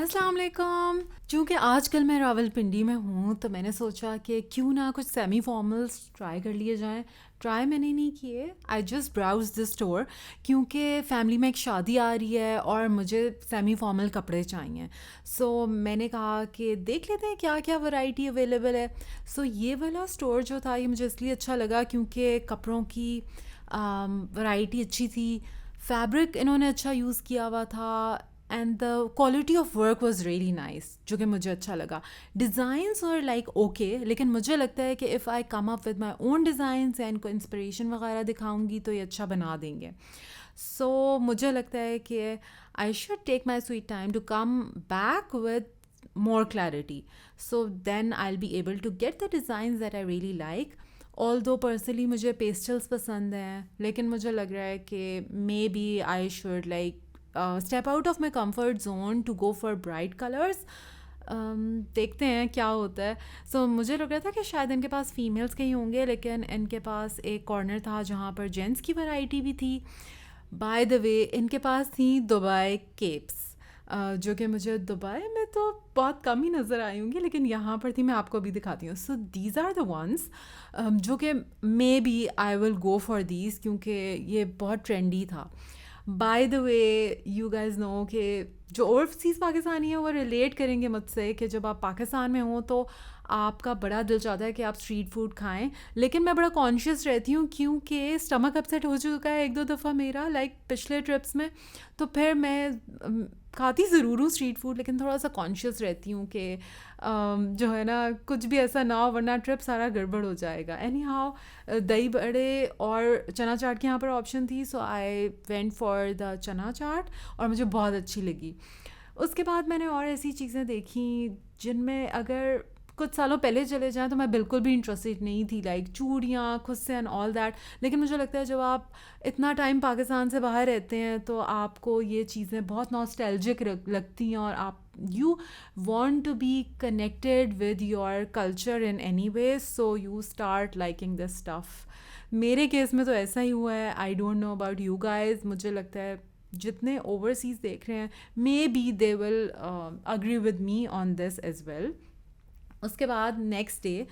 السلام علیکم. چونکہ آج کل میں راولپنڈی میں ہوں تو میں نے سوچا کہ کیوں نہ کچھ سیمی فارملس ٹرائی کر لیے جائیں. ٹرائی میں نے نہیں کیے, I just browse this store کیونکہ فیملی میں ایک شادی آ رہی ہے اور مجھے سیمی فارمل کپڑے چاہیے. سو میں نے کہا کہ دیکھ لیتے ہیں کیا کیا ورائٹی اویلیبل ہے. سو یہ والا اسٹور جو تھا یہ مجھے اس لیے اچھا لگا کیونکہ کپڑوں کی ورائٹی اچھی تھی, فیبرک انہوں نے اچھا یوز کیا ہوا تھا, and the quality of work was really nice, جو کہ مجھے اچھا لگا. ڈیزائنس اور لائک اوکے, لیکن مجھے لگتا ہے کہ if I come up with my own designs یا ان کو انسپریشن وغیرہ دکھاؤں گی تو یہ اچھا بنا دیں گے. سو مجھے لگتا ہے کہ I should take my sweet time to come back with more clarity, so then I'll be able to get the designs that I really like. Although personally مجھے پیسٹلس پسند ہیں, لیکن مجھے لگ رہا ہے کہ may be I should like step out of my comfort zone to go for bright colours. دیکھتے ہیں کیا ہوتا ہے. سو مجھے لگ رہا تھا کہ شاید ان کے پاس فیمیلس کے ہی ہوں گے, لیکن ان کے پاس ایک کارنر تھا جہاں پر جینٹس کی ورائٹی بھی تھی. بائی دا وے ان کے پاس تھیں دبئی کیپس, جو کہ مجھے دبئی میں تو بہت کم ہی نظر آئی ہوں گی, لیکن یہاں پر تھی, میں آپ کو بھی دکھاتی ہوں. So these are the ones جو کہ may be I will go for these کیونکہ یہ بہت ٹرینڈی تھا. By the way you guys know کہ جو اوورسیز پاکستانی ہیں وہ ریلیٹ کریں گے مجھ سے کہ جب آپ پاکستان میں ہوں تو آپ کا بڑا دل چاہتا ہے کہ آپ اسٹریٹ فوڈ کھائیں, لیکن میں بڑا کانشیس رہتی ہوں کیونکہ اسٹمک اپسیٹ ہو چکا ہے ایک دو دفعہ میرا, لائک پچھلے ٹرپس میں. تو پھر میں کھاتی ضرور ہوں اسٹریٹ فوڈ, لیکن تھوڑا سا کانشیس رہتی ہوں کہ جو ہے نا کچھ بھی ایسا نہ ہو ورنہ ٹرپ سارا گڑبڑ ہو جائے گا. اینی ہاؤ دہی بڑے اور چنا چاٹ کی یہاں پر آپشن تھی, سو آئی وینٹ فار دا چنا چاٹ اور مجھے بہت اچھی لگی. اس کے بعد میں نے اور ایسی چیزیں دیکھیں جن میں اگر کچھ سالوں پہلے چلے جائیں تو میں بالکل بھی انٹرسٹڈ نہیں تھی, لائک چوڑیاں, خصے اینڈ آل دیٹ. لیکن مجھے لگتا ہے جب آپ اتنا ٹائم پاکستان سے باہر رہتے ہیں تو آپ کو یہ چیزیں بہت ناسٹیلجک لگتی ہیں اور آپ you want to be connected with your culture in any way, so you start liking this stuff. میرے کیس میں تو ایسا ہی ہوا ہے. I don't know about you guys, مجھے لگتا ہے جتنے اوورسیز دیکھ رہے ہیں may be they will agree with me on this as well. اس کے بعد next day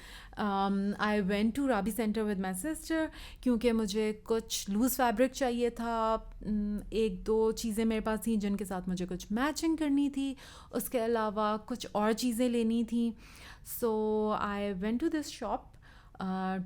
I went to Rabi centre with my sister کیونکہ مجھے کچھ لوز فیبرک چاہیے تھا. ایک دو چیزیں میرے پاس تھیں جن کے ساتھ مجھے کچھ میچنگ کرنی تھی, اس کے علاوہ کچھ اور چیزیں لینی تھیں. So I went to this shop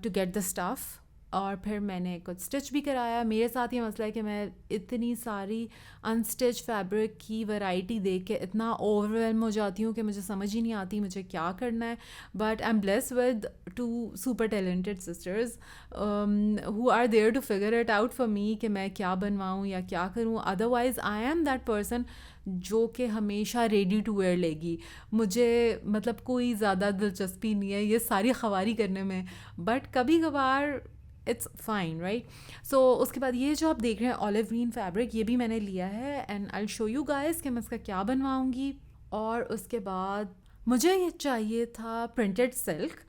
to get the stuff, اور پھر میں نے کچھ اسٹچ بھی کرایا. میرے ساتھ یہ مسئلہ ہے کہ میں اتنی ساری انسٹچ فیبرک کی ورائٹی دیکھ کے اتنا اوور ویلم ہو جاتی ہوں کہ مجھے سمجھ ہی نہیں آتی مجھے کیا کرنا ہے. But I am blessed with two super talented sisters who are there to figure it out for me کہ میں کیا بنواؤں یا کیا کروں. Otherwise I am that person جو کہ ہمیشہ ریڈی ٹو ویئر لے گی. مجھے مطلب کوئی زیادہ دلچسپی نہیں ہے یہ ساری خواری کرنے میں, بٹ کبھی کبھار اٹس فائن رائٹ. سو اس کے بعد یہ جو آپ دیکھ رہے ہیں اولیو گرین فیبرک, یہ بھی میں نے لیا ہے and I show you guys کہ میں اس کا کیا بنواؤں گی. اور اس کے بعد مجھے یہ چاہیے تھا پرنٹڈ سلک,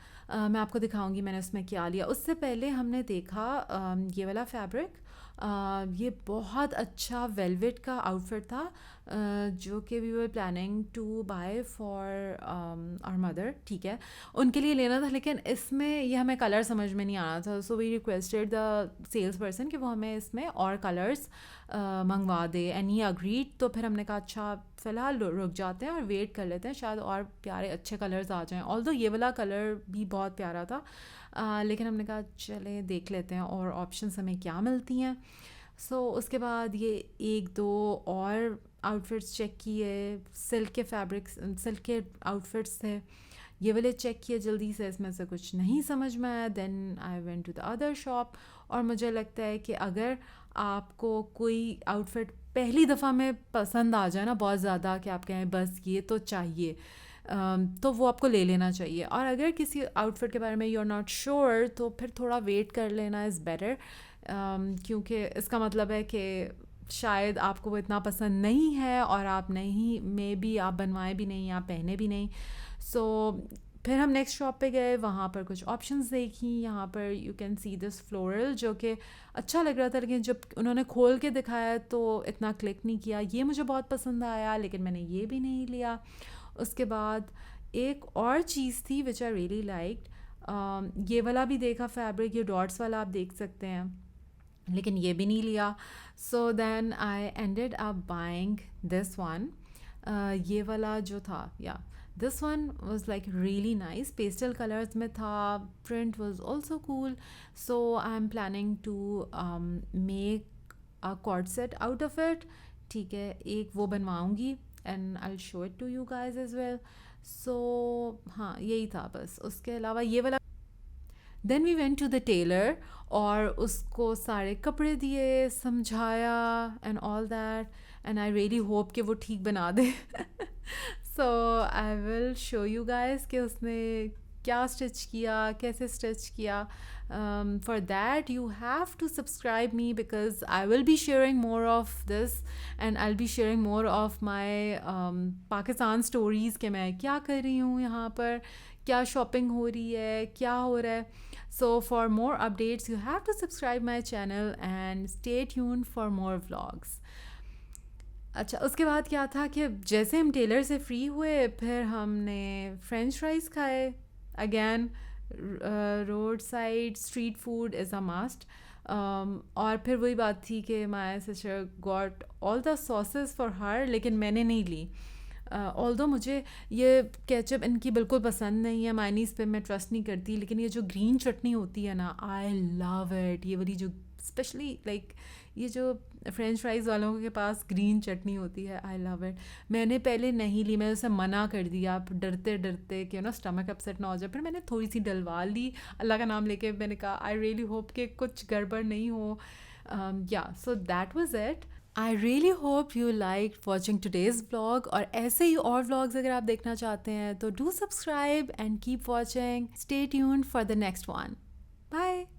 میں آپ کو دکھاؤں گی میں نے اس میں کیا لیا. اس سے پہلے ہم نے دیکھا یہ والا فیبرک, یہ بہت اچھا ویلویٹ کا آؤٹ فٹ تھا جو کہ we were planning to buy for our mother. ٹھیک ہے, ان کے لیے لینا تھا, لیکن اس میں یہ ہمیں کلر سمجھ میں نہیں آنا تھا. سو وی ریکویسٹڈ دا سیلس پرسن کہ وہ ہمیں اس میں اور کلرس منگوا دے, اینڈ ہی اگریڈ. تو پھر ہم نے کہا اچھا فی الحال رک جاتے ہیں اور ویٹ کر لیتے ہیں, شاید اور پیارے اچھے کلرز آ جائیں. آلدو یہ والا کلر بھی بہت پیارا تھا, لیکن ہم نے کہا چلیں دیکھ لیتے ہیں اور آپشنس ہمیں کیا ملتی ہیں. سو اس کے بعد یہ ایک دو اور آؤٹ فٹس چیک کیے, سلک کے فیبرکس, سلک کے آؤٹ فٹس تھے, یہ والے چیک کیے جلدی سے, اس میں سے کچھ نہیں سمجھ میں آیا. Then I went to the other shop. اور مجھے لگتا ہے کہ اگر آپ کو کوئی آؤٹ فٹ پہلی دفعہ میں پسند آ جائے نا بہت زیادہ کہ آپ کہیں بس یہ تو چاہیے, تو وہ آپ کو لے لینا چاہیے. اور اگر کسی آؤٹ فٹ کے بارے میں یو آر ناٹ شیور تو پھر تھوڑا ویٹ کر لینا از بیٹر, کیونکہ اس کا مطلب ہے کہ شاید آپ کو وہ اتنا پسند نہیں ہے اور آپ نہیں, مے بی آپ بنوائیں بھی نہیں, آپ پہنے بھی نہیں. سو پھر ہم نیکسٹ شاپ پہ گئے, وہاں پر کچھ آپشنز دیکھیں. یہاں پر you can see this floral, جو کہ اچھا لگ رہا تھا, لیکن جب انہوں نے کھول کے دکھایا تو اتنا کلک نہیں کیا. یہ مجھے بہت پسند آیا, لیکن میں نے یہ بھی نہیں لیا. اس کے بعد ایک اور چیز تھی وچ آئی ریئلی لائکڈ, یہ والا بھی دیکھا فیبرک, یہ ڈاٹس والا آپ دیکھ سکتے ہیں, لیکن یہ بھی نہیں لیا. So then I ended up buying this one, یہ والا جو تھا, یا this one was like really nice, pastel colours میں تھا, print was also cool. So I am planning to make a card set out of it. ٹھیک ہے, ایک وہ بنواؤں گی and I show it to you guys as well. So ہاں یہی تھا بس. اس کے علاوہ یہ والا, then we went to the tailor, اور اس کو سارے کپڑے دیے, سمجھایا and all that, and I really hope کہ وہ ٹھیک بنا دے. سو آئی ول شو یو گائز کہ اس نے کیا اسٹچ کیا, کیسے اسٹچ کیا. For that you have to subscribe me, because I will be sharing more of this, and I will be sharing more of my Pakistan stories, کہ میں کیا کر رہی ہوں یہاں پر, کیا شاپنگ ہو رہی ہے, کیا ہو رہا ہے. So for more updates you have to subscribe my channel and stay tuned for more vlogs. اچھا, اس کے بعد کیا تھا کہ جیسے ہم ٹیلر سے فری ہوئے, پھر ہم نے فرینچ فرائز کھائے. Again road side street food is a must. اور پھر وہی بات تھی کہ my sister got all the sauces for her, لیکن میں نے نہیں لی. آلدو مجھے یہ کیچپ ان کی بالکل پسند نہیں ہے, مائنیز پہ میں ٹرسٹ نہیں کرتی, لیکن یہ جو گرین چٹنی ہوتی ہے نا, آئی لو اٹ. یہ والی جو اسپیشلی لائک یہ جو فرینچ فرائز والوں کے پاس گرین چٹنی ہوتی ہے, آئی لو اٹ. میں نے پہلے نہیں لی, میں اسے منع کر دیا ڈرتے ڈرتے کہ نا اسٹمک اپسیٹ نہ ہو جائے. پھر میں نے تھوڑی سی ڈلوا لی اللہ کا نام لے کے. میں نے کہا آئی ریئلی ہوپ کہ کچھ گڑبڑ نہیں ہو. یا so that was it. I really hope you liked watching today's vlog, اور ایسے ہی اور vlogs اگر آپ دیکھنا چاہتے ہیں تو do subscribe and keep watching. Stay tuned for the next one. Bye.